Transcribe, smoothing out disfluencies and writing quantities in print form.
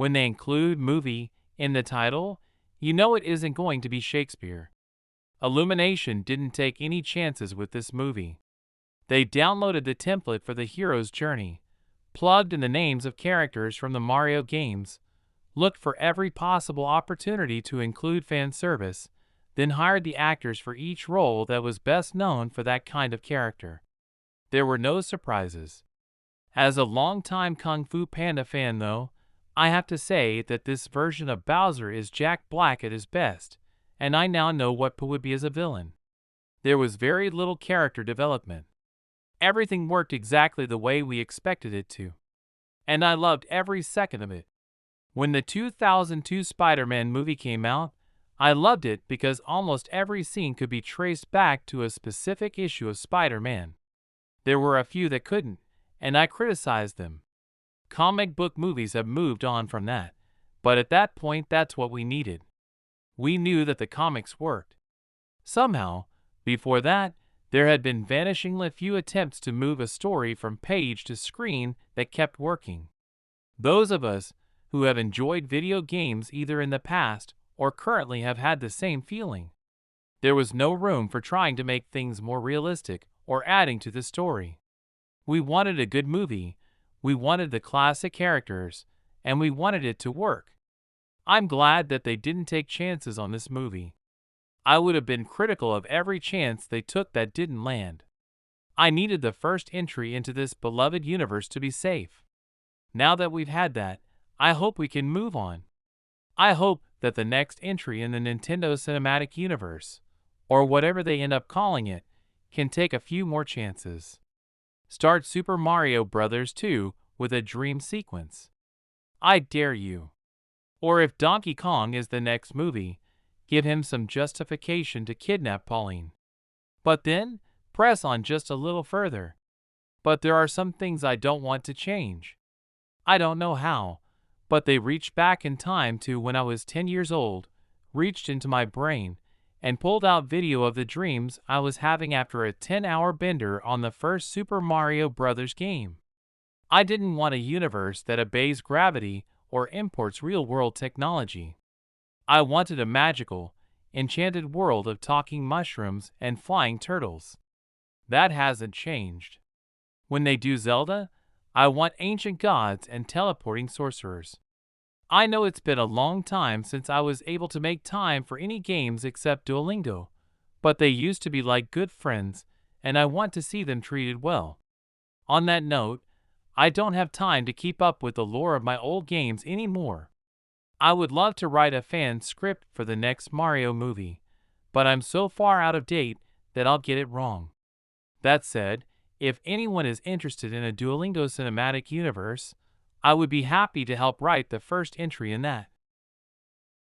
When they include movie in the title, you know it isn't going to be Shakespeare. Illumination didn't take any chances with this movie. They downloaded the template for the hero's journey, plugged in the names of characters from the Mario games, looked for every possible opportunity to include fan service, then hired the actors for each role that was best known for that kind of character. There were no surprises. As a longtime Kung Fu Panda fan, though, I have to say that this version of Bowser is Jack Black at his best, and I now know what would be as a villain. There was very little character development. Everything worked exactly the way we expected it to. And I loved every second of it. When the 2002 Spider-Man movie came out, I loved it because almost every scene could be traced back to a specific issue of Spider-Man. There were a few that couldn't, and I criticized them. Comic book movies have moved on from that, but at that point that's what we needed. We knew that the comics worked. Somehow, before that, there had been vanishingly few attempts to move a story from page to screen that kept working. Those of us who have enjoyed video games either in the past or currently have had the same feeling. There was no room for trying to make things more realistic or adding to the story. We wanted a good movie, we wanted the classic characters, and we wanted it to work. I'm glad that they didn't take chances on this movie. I would have been critical of every chance they took that didn't land. I needed the first entry into this beloved universe to be safe. Now that we've had that, I hope we can move on. I hope that the next entry in the Nintendo Cinematic Universe, or whatever they end up calling it, can take a few more chances. Start Super Mario Bros. 2 with a dream sequence. I dare you. Or if Donkey Kong is the next movie, give him some justification to kidnap Pauline. But then, press on just a little further. But there are some things I don't want to change. I don't know how, but they reached back in time to when I was 10 years old, reached into my brain, and pulled out video of the dreams I was having after a 10-hour bender on the first Super Mario Bros. Game. I didn't want a universe that obeys gravity or imports real-world technology. I wanted a magical, enchanted world of talking mushrooms and flying turtles. That hasn't changed. When they do Zelda, I want ancient gods and teleporting sorcerers. I know it's been a long time since I was able to make time for any games except Duolingo, but they used to be like good friends, and I want to see them treated well. On that note, I don't have time to keep up with the lore of my old games anymore. I would love to write a fan script for the next Mario movie, but I'm so far out of date that I'll get it wrong. That said, if anyone is interested in a Duolingo cinematic universe, I would be happy to help write the first entry in that.